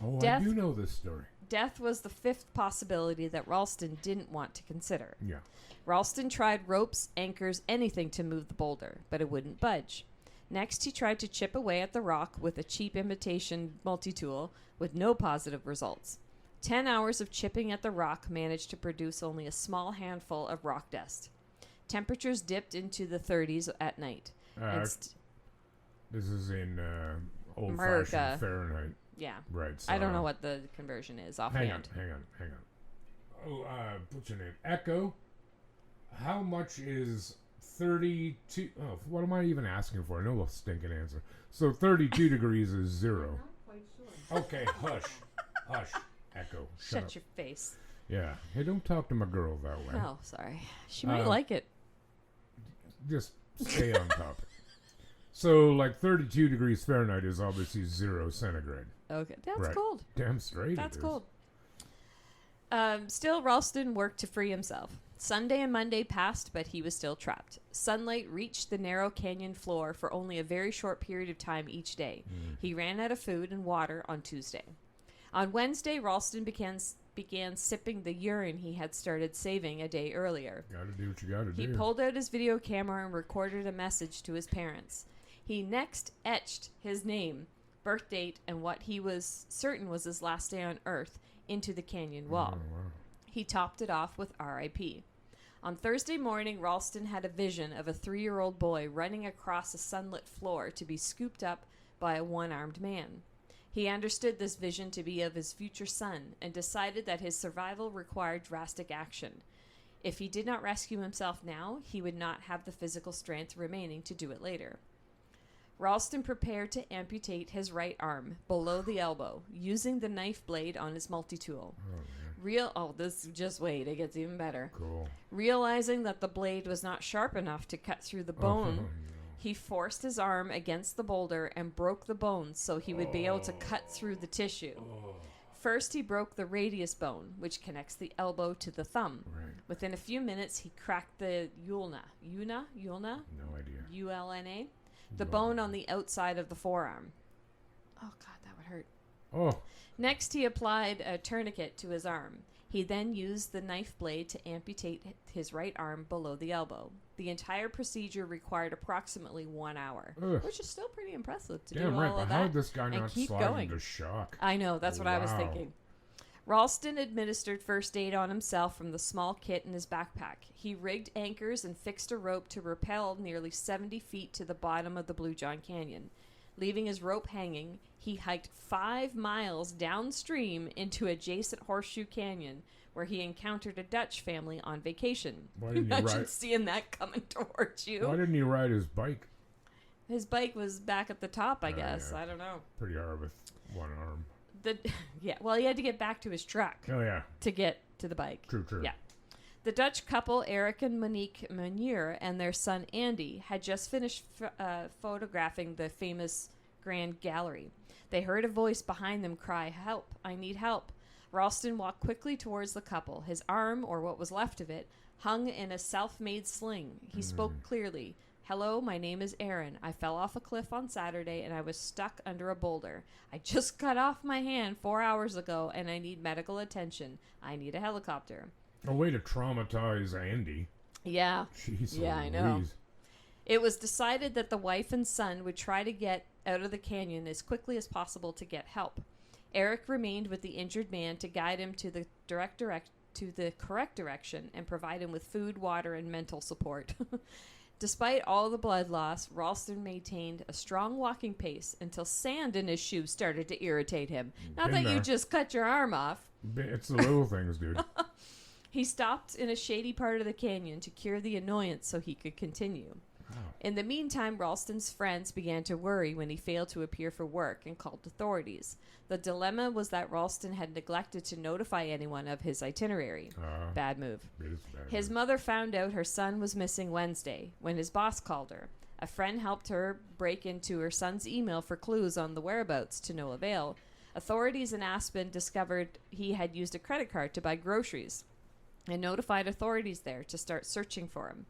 I do know this story. Death was the 5th possibility that Ralston didn't want to consider. Yeah. Ralston tried ropes, anchors, anything to move the boulder, but it wouldn't budge. Next, he tried to chip away at the rock with a cheap imitation multi-tool with no positive results. 10 hours of chipping at the rock managed to produce only a small handful of rock dust. Temperatures dipped into the 30s at night. This is in America. old-fashioned Fahrenheit. Yeah. Right. So I don't know what the conversion is offhand. Hang on. Oh, what's your name? Echo. How much is 32? Oh, what am I even asking for? I know a stinking answer. So 32 degrees is 0. I'm not quite sure. Okay, hush. Echo. Shut up. your face. Yeah. Hey, don't talk to my girl that way. Oh, sorry. She might like it. Just stay on topic. So, like 32 degrees Fahrenheit is obviously 0 centigrade. Okay. That's Right. cold. Damn straight. That's it is. cold. Still, Ralston worked to free himself. Sunday and Monday passed, but he was still trapped. Sunlight reached the narrow canyon floor for only a very short period of time each day. He ran out of food and water on Tuesday. On Wednesday, Ralston began sipping the urine he had started saving a day earlier. Gotta do what you gotta do. He pulled out his video camera and recorded a message to his parents. He next etched his name, birth date, and what he was certain was his last day on Earth into the canyon wall. Oh, wow. He topped it off with R.I.P. On Thursday morning, Ralston had a vision of a 3-year-old boy running across a sunlit floor to be scooped up by a one-armed man. He understood this vision to be of his future son and decided that his survival required drastic action. If he did not rescue himself now, he would not have the physical strength remaining to do it later. Ralston prepared to amputate his right arm below the elbow using the knife blade on his multi-tool. Just wait, it gets even better. Cool. Realizing that the blade was not sharp enough to cut through the bone, he forced his arm against the boulder and broke the bone so he would be able to cut through the tissue. First, he broke the radius bone, which connects the elbow to the thumb. Right. Within a few minutes, he cracked the ulna. No idea. U-L-N-A? The bone on the outside of the forearm. Oh, God, that would hurt. Oh. Next, he applied a tourniquet to his arm. He then used the knife blade to amputate his right arm below the elbow. The entire procedure required approximately 1 hour, which is still pretty impressive to do all right, of but that how did this guy and not keep slide going. into shock? I know, that's what I was Wow. thinking. Ralston administered first aid on himself from the small kit in his backpack. He rigged anchors and fixed a rope to rappel nearly 70 feet to the bottom of the Blue John Canyon. Leaving his rope hanging, he hiked 5 miles downstream into adjacent Horseshoe Canyon, where he encountered a Dutch family on vacation. Why didn't he Imagine ride? seeing that coming towards you. Why didn't he ride his bike? His bike was back at the top, I Oh, guess. yeah. I don't know. Pretty hard with one arm. He had to get back to his truck Oh yeah. to get to the bike. True. Yeah. The Dutch couple, Eric and Monique Meunier, and their son Andy, had just finished photographing the famous Grand Gallery. They heard a voice behind them cry, "Help, I need help." Ralston walked quickly towards the couple. His arm, or what was left of it, hung in a self-made sling. He spoke clearly. Hello, my name is Aaron. I fell off a cliff on Saturday and I was stuck under a boulder. I just cut off my hand 4 hours ago and I need medical attention. I need a helicopter. A way to traumatize Andy. Yeah. Jeez, Yeah, I know. It was decided that the wife and son would try to get out of the canyon as quickly as possible to get help. Eric remained with the injured man to guide him to the correct direction and provide him with food, water, and mental support. Despite all the blood loss, Ralston maintained a strong walking pace until sand in his shoes started to irritate him. Not that you just cut your arm off. It's the little things, dude. He stopped in a shady part of the canyon to cure the annoyance so he could continue. Wow. In the meantime, Ralston's friends began to worry when he failed to appear for work and called authorities. The dilemma was that Ralston had neglected to notify anyone of his itinerary. Bad move. It is bad. His mother found out her son was missing Wednesday when his boss called her. A friend helped her break into her son's email for clues on the whereabouts, to no avail. Authorities in Aspen discovered he had used a credit card to buy groceries and notified authorities there to start searching for him.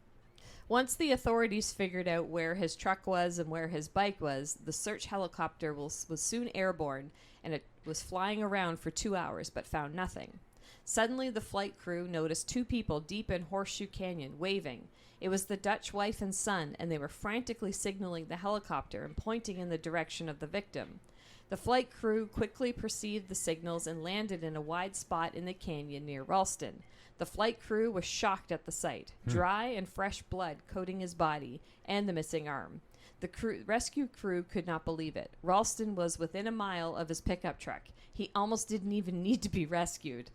Once the authorities figured out where his truck was and where his bike was, the search helicopter was soon airborne, and it was flying around for 2 hours but found nothing. Suddenly, the flight crew noticed two people deep in Horseshoe Canyon, waving. It was the Dutch wife and son, and they were frantically signaling the helicopter and pointing in the direction of the victim. The flight crew quickly perceived the signals and landed in a wide spot in the canyon near Ralston. The flight crew was shocked at the sight, dry and fresh blood coating his body and the missing arm. The rescue crew could not believe it. Ralston was within a mile of his pickup truck. He almost didn't even need to be rescued.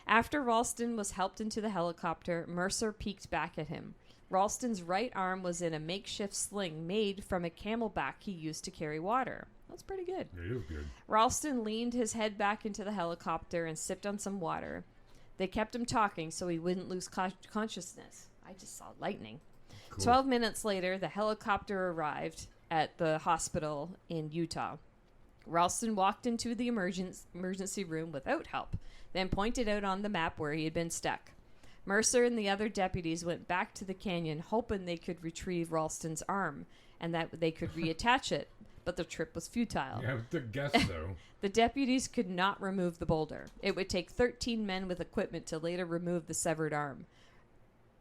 After Ralston was helped into the helicopter, Mercer peeked back at him. Ralston's right arm was in a makeshift sling made from a camelback he used to carry water. That's pretty good. It is good. Ralston leaned his head back into the helicopter and sipped on some water. They kept him talking so he wouldn't lose consciousness. I just saw lightning. Cool. 12 minutes later, the helicopter arrived at the hospital in Utah. Ralston walked into the emergency room without help, then pointed out on the map where he had been stuck. Mercer and the other deputies went back to the canyon, hoping they could retrieve Ralston's arm and that they could reattach it, but the trip was futile. You have to guess, though. The deputies could not remove the boulder. It would take 13 men with equipment to later remove the severed arm.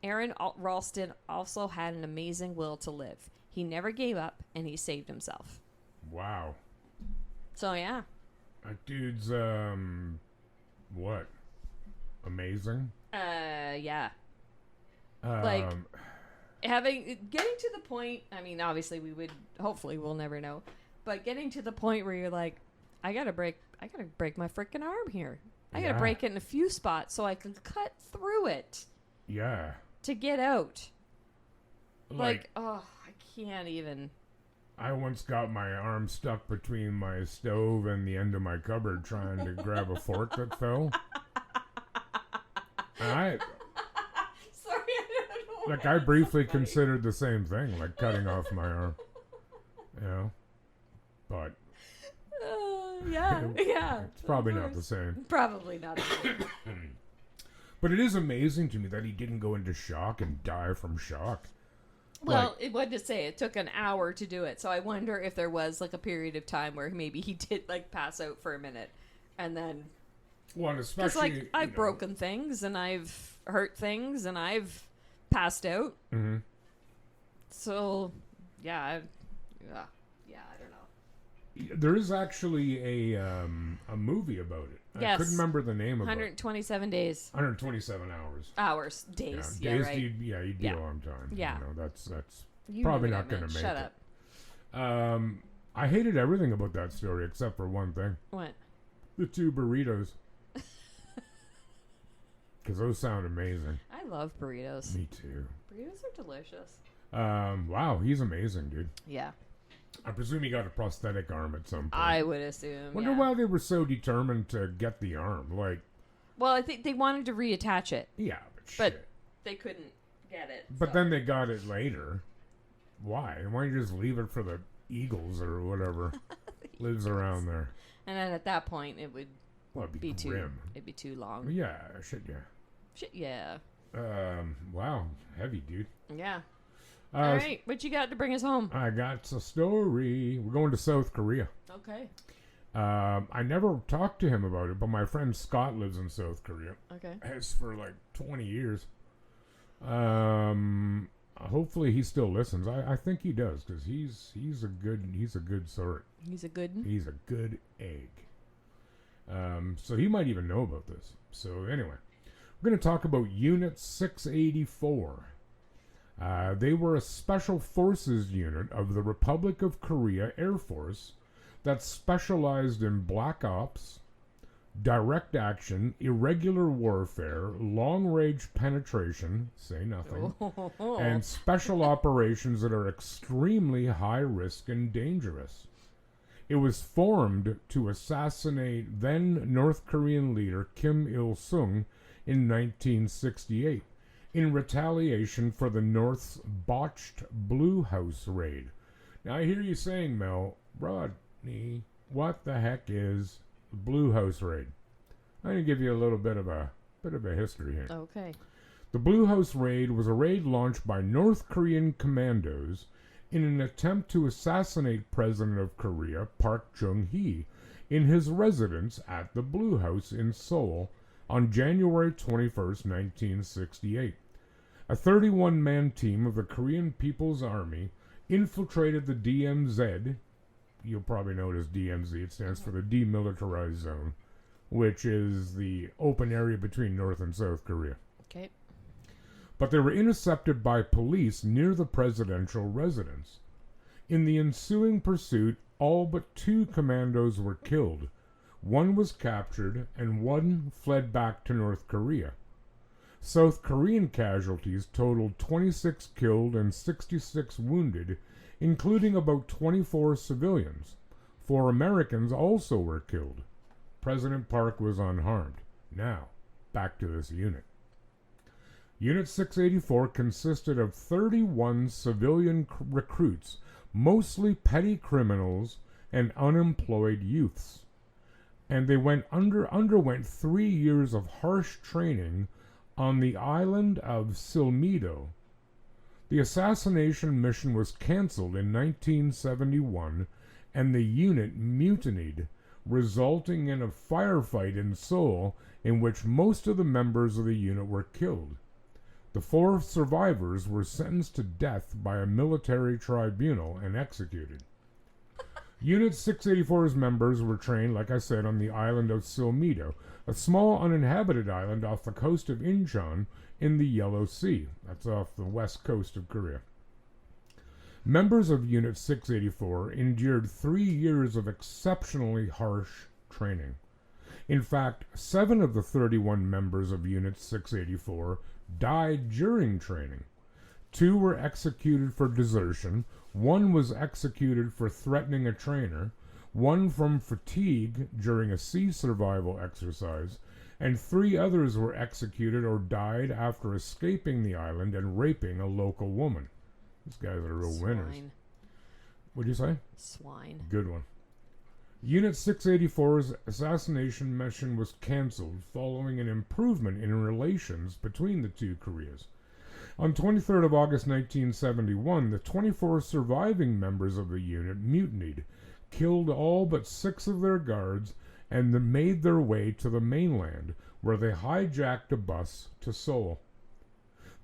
Aaron Ralston also had an amazing will to live. He never gave up, and he saved himself. Wow. So, yeah. That dude's, what? Amazing? Yeah. Like, getting to the point, I mean, obviously hopefully we'll never know, but getting to the point where you're like, I gotta break my freaking arm here. I gotta break it in a few spots so I can cut through it. Yeah. To get out. Like, oh, I can't even. I once got my arm stuck between my stove and the end of my cupboard trying to grab a fork that fell. And Sorry, I don't know. like, I briefly considered the same thing, like cutting off my arm. You know? But. Yeah. It's probably not the same. Probably not the same. But it is amazing to me that he didn't go into shock and die from shock. Well, what to say? It took an hour to do it, so I wonder if there was like a period of time where maybe he did like pass out for a minute, and then. Well, especially like I've broken things and I've hurt things and I've passed out. Mm-hmm. So, yeah, I don't know. There is actually a movie about it. Yes. I couldn't remember the name of 127 days. 127 hours. Hours, days. Yeah, Yeah, days. right. You'd be a long time. Yeah. You know, that's You probably knew what not I going meant. to make Shut it. up. I hated everything about that story except for one thing. What? The 2 burritos. Because those sound amazing. I love burritos. Me too. Burritos are delicious. Wow, he's amazing, dude. Yeah. I presume he got a prosthetic arm at some point. I would assume. Wonder why they were so determined to get the arm. Like, well, I think they wanted to reattach it. yeah, but shit. But they couldn't get it. But then they got it later. Why? Why don't you just leave it for the eagles or whatever lives around there? And then at that point, it would It'd be grim. It'd be too long. Yeah, shit, yeah. Shit, yeah. Wow, heavy, dude. Yeah. All right, what you got to bring us home? I got a story. We're going to South Korea. Okay. I never talked to him about it, but my friend Scott lives in South Korea. Okay. Has for like 20 years. Hopefully he still listens. I think he does, because he's a good sort. He's a good one? He's a good egg. So he might even know about this. So anyway, we're going to talk about Unit 684. They were a special forces unit of the Republic of Korea Air Force that specialized in black ops, direct action, irregular warfare, long-range penetration, say nothing, and special operations that are extremely high risk and dangerous. It was formed to assassinate then North Korean leader Kim Il-sung in 1968 in retaliation for the North's botched Blue House raid. Now I hear you saying, Mel, Rodney, what the heck is the Blue House raid? I'm going to give you a little bit of a history here. Okay. The Blue House raid was a raid launched by North Korean commandos in an attempt to assassinate President of Korea Park Chung-hee in his residence at the Blue House in Seoul on January 21st, 1968. A 31-man team of the Korean People's Army infiltrated the DMZ, you'll probably know it as DMZ, it stands for the Demilitarized Zone, which is the open area between North and South Korea. Okay. But they were intercepted by police near the presidential residence. In the ensuing pursuit, all but 2 commandos were killed. One was captured, and one fled back to North Korea. South Korean casualties totaled 26 killed and 66 wounded, including about 24 civilians. 4 Americans also were killed. President Park was unharmed. Now, back to this unit. Unit 684 consisted of 31 civilian recruits, mostly petty criminals and unemployed youths. And they underwent 3 years of harsh training on the island of Silmido. The assassination mission was canceled in 1971, and the unit mutinied, resulting in a firefight in Seoul in which most of the members of the unit were killed. The 4 survivors were sentenced to death by a military tribunal and executed. Unit 684's members were trained, like I said, on the island of Silmido, a small uninhabited island off the coast of Incheon in the Yellow Sea. That's off the west coast of Korea. Members of Unit 684 endured 3 years of exceptionally harsh training. In fact, 7 of the 31 members of Unit 684 died during training. 2 were executed for desertion, 1 was executed for threatening a trainer, 1 from fatigue during a sea survival exercise, and 3 others were executed or died after escaping the island and raping a local woman. These guys are real winners. What'd you say? Swine. Good one. Unit 684's assassination mission was cancelled following an improvement in relations between the 2 Koreas. On 23rd of August 1971, the 24 surviving members of the unit mutinied, killed all but 6 of their guards, and made their way to the mainland, where they hijacked a bus to Seoul.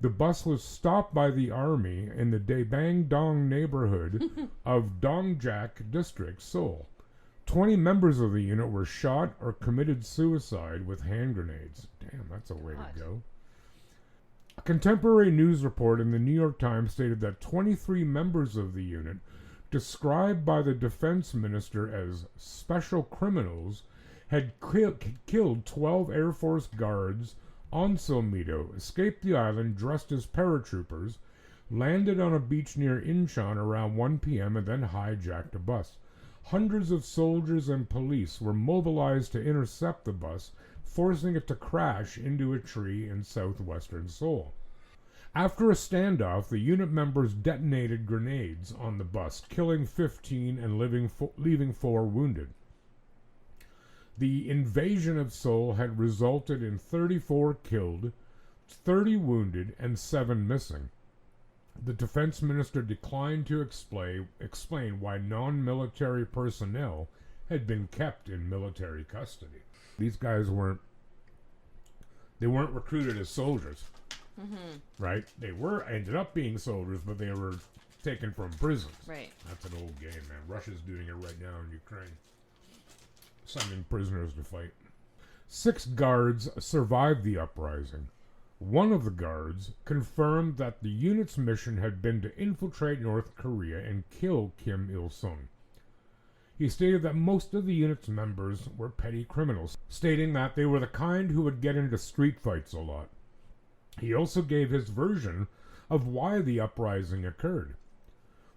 The bus was stopped by the army in the Daebang-dong neighborhood of Dongjak District, Seoul. 20 members of the unit were shot or committed suicide with hand grenades. Damn, that's a way to go. A contemporary news report in the New York Times stated that 23 members of the unit, described by the defense minister as special criminals, had killed 12 Air Force guards on Silmido, escaped the island dressed as paratroopers, landed on a beach near Incheon around 1 p.m. and then hijacked a bus. Hundreds of soldiers and police were mobilized to intercept the bus, forcing it to crash into a tree in southwestern Seoul. After a standoff, the unit members detonated grenades on the bus, killing 15 and leaving 4 wounded. The invasion of Seoul had resulted in 34 killed, 30 wounded, and 7 missing. The defense minister declined to explain why non-military personnel had been kept in military custody. These guys weren't recruited as soldiers, right? They ended up being soldiers, but they were taken from prisons. Right. That's an old game, man. Russia's doing it right now in Ukraine, sending prisoners to fight. 6 guards survived the uprising. One of the guards confirmed that the unit's mission had been to infiltrate North Korea and kill Kim Il-sung. He stated that most of the unit's members were petty criminals, stating that they were the kind who would get into street fights a lot. He also gave his version of why the uprising occurred.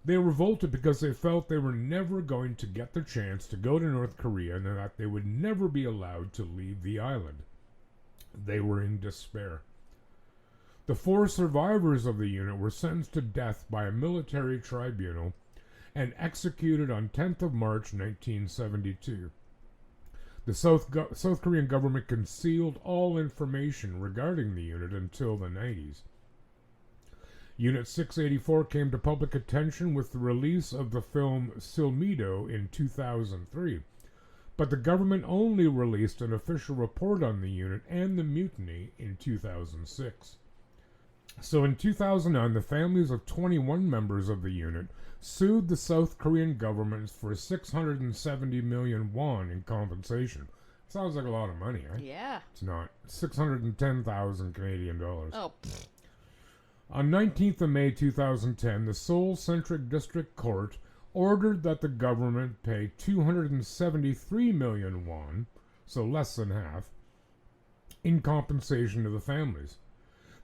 They revolted because they felt they were never going to get the chance to go to North Korea and that they would never be allowed to leave the island. They were in despair. The 4 survivors of the unit were sentenced to death by a military tribunal and executed on 10th of March 1972. The South Korean government concealed all information regarding the unit until the 90s. Unit 684 came to public attention with the release of the film Silmido in 2003, but the government only released an official report on the unit and the mutiny in 2006. So in 2009, the families of 21 members of the unit sued the South Korean government for 670 million won in compensation. Sounds like a lot of money, eh? Yeah. It's not. 610,000 Canadian dollars. Oh. On 19th of May 2010, the Seoul Central District Court ordered that the government pay 273 million won, so less than half, in compensation to the families.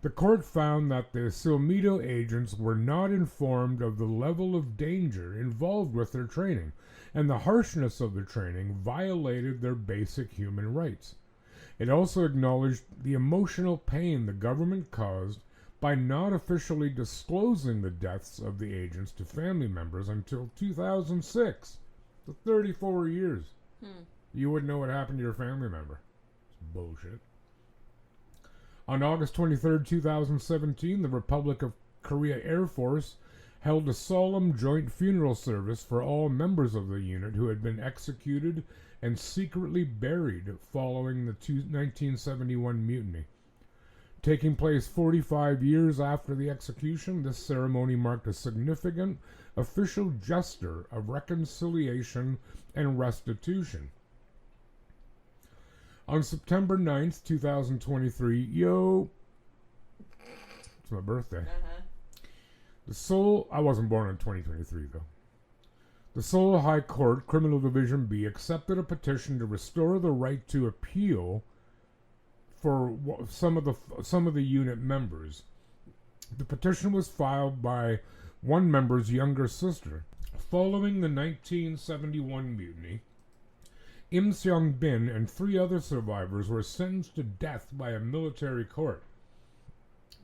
The court found that the Silmido agents were not informed of the level of danger involved with their training, and the harshness of the training violated their basic human rights. It also acknowledged the emotional pain the government caused by not officially disclosing the deaths of the agents to family members until 2006. So 34 years. You wouldn't know what happened to your family member. It's bullshit. On August 23, 2017, the Republic of Korea Air Force held a solemn joint funeral service for all members of the unit who had been executed and secretly buried following the 1971 mutiny. Taking place 45 years after the execution, this ceremony marked a significant official gesture of reconciliation and restitution. On September 9th, 2023, it's my birthday. The Seoul, I wasn't born in 2023 though. The Seoul High Court, Criminal Division B, accepted a petition to restore the right to appeal for some of the unit members. The petition was filed by one member's younger sister. Following the 1971 mutiny, Im Seong-bin and 3 other survivors were sentenced to death by a military court.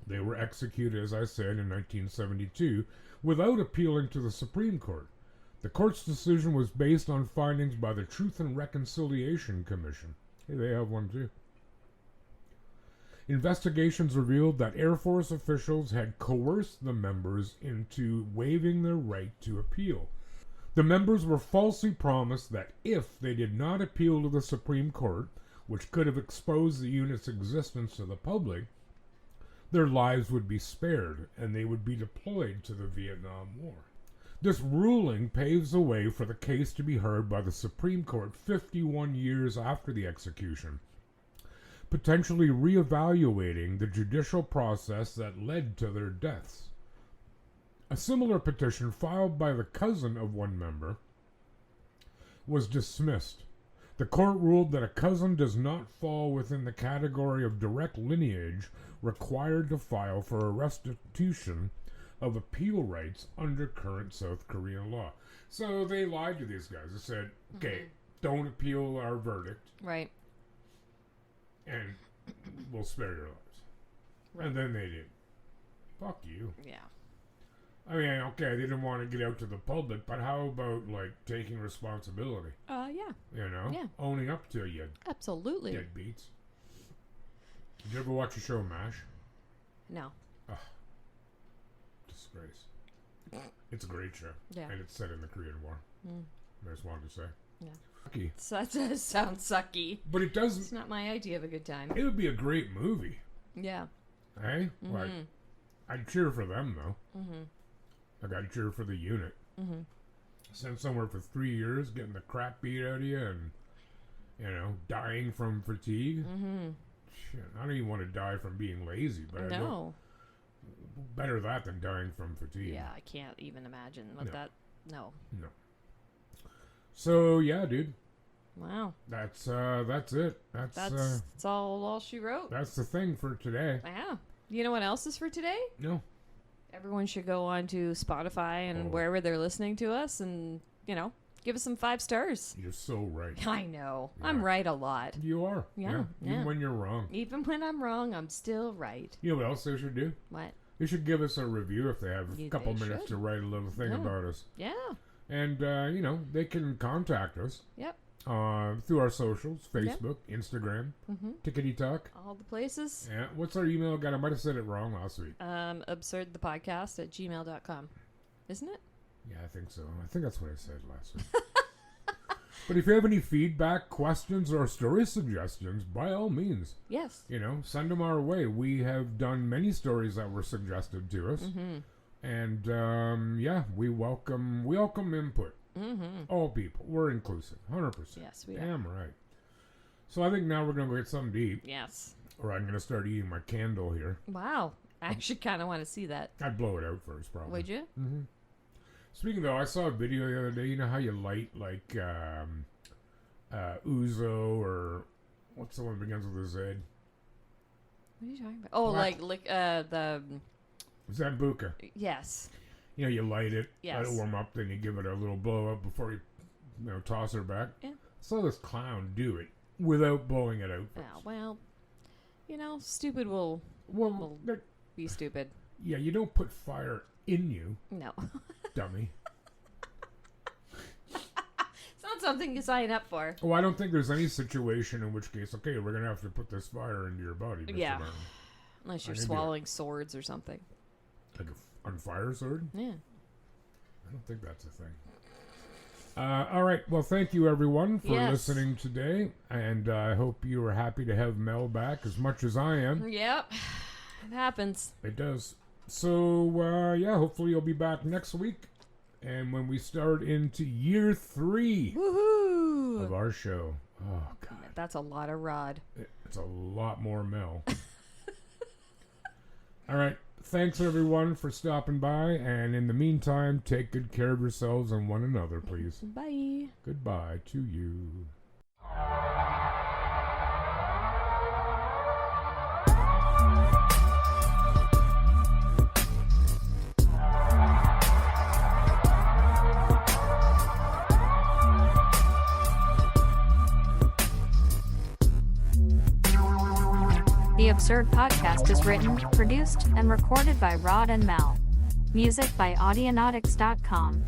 They were executed, as I said, in 1972 without appealing to the Supreme Court. The court's decision was based on findings by the Truth and Reconciliation Commission. Hey, they have one too. Investigations revealed that Air Force officials had coerced the members into waiving their right to appeal. The members were falsely promised that if they did not appeal to the Supreme Court, which could have exposed the unit's existence to the public, their lives would be spared and they would be deployed to the Vietnam War. This ruling paves the way for the case to be heard by the Supreme Court 51 years after the execution, potentially reevaluating the judicial process that led to their deaths. A similar petition filed by the cousin of one member was dismissed. The court ruled that a cousin does not fall within the category of direct lineage required to file for a restitution of appeal rights under current South Korean law. So they lied to these guys. They said, okay, don't appeal our verdict. Right. And we'll spare your lives. Right. And then they did. Fuck you. Yeah. I mean, okay, they didn't want to get out to the public, but how about, like, taking responsibility? Yeah. You know? Yeah. Owning up to you Absolutely. deadbeats. Did you ever watch the show MASH? No. Jesus Christ. It's a great show. Yeah. And it's set in the Korean War. I just wanted to say. Yeah. Sucky. So that does sound sucky. But it does. It's not my idea of a good time. It would be a great movie. Yeah. Hey? Like, I'd cheer for them, though. Like, I'd cheer for the unit. Sent somewhere for 3 years, getting the crap beat out of you and, you know, dying from fatigue. Shit, I don't even want to die from being lazy, but I don't. No. Better that than dying from fatigue. Yeah, I can't even imagine what No. that. No. No. So, yeah, dude. Wow. That's it. That's all she wrote. That's the thing for today. Yeah. You know what else is for today? No. Everyone should go on to Spotify and wherever they're listening to us and, you know, give us some 5 stars. You're so right. I know. Yeah. I'm right a lot. You are. Yeah. Even when you're wrong. Even when I'm wrong, I'm still right. You know what else they should do? What? They should give us a review if they have a couple they minutes should. to write a little thing Yeah. about us. Yeah. And, you know, they can contact us. Yep. Through our socials, Facebook, Instagram, Tickety Talk. All the places. Yeah. What's our email again? I might have said it wrong last week. Absurdthepodcast@gmail.com. Isn't it? Yeah, I think so. I think that's what I said last week. But if you have any feedback, questions, or story suggestions, by all means, Yes. you know, send them our way. We have done many stories that were suggested to us. And, yeah, we welcome input. All people. We're inclusive. 100%. Yes, we are. Damn right. So I think now we're going to go get something to eat. Yes. Or I'm going to start eating my candle here. Wow. I actually kind of want to see that. I'd blow it out first, probably. Would you? Speaking though, I saw a video the other day. You know how you light, like, Uzo or... What's the one that begins with a Z? What are you talking about? Oh, Black. like the... Zambuca. Yes. You know, you light it, let Yes. it warm up, then you give it a little blow up before you know, toss her back. Yeah. I saw this clown do it without blowing it out first. Oh, well, you know, stupid will Well, be stupid. yeah, you don't put fire in you, No. dummy. It's not something you sign up for. Oh, I don't think there's any situation in which case, okay, we're going to have to put this fire into your body. Mr. Yeah. Brown. Unless you're I can do it. swallowing swords or something. Like on fire sword? Yeah. I don't think that's a thing. All right. Well, thank you, everyone, for Yes. listening today. And I hope you are happy to have Mel back as much as I am. Yep. It happens. It does. So, yeah, hopefully you'll be back next week. And when we start into year 3 Woohoo! of our show. Oh, God. That's a lot of rod. It's a lot more Mel. All right. Thanks, everyone, for stopping by. And in the meantime, take good care of yourselves and one another, please. Bye. Goodbye to you. The Absurd Podcast is written, produced, and recorded by Rod and Mel. Music by Audionautics.com.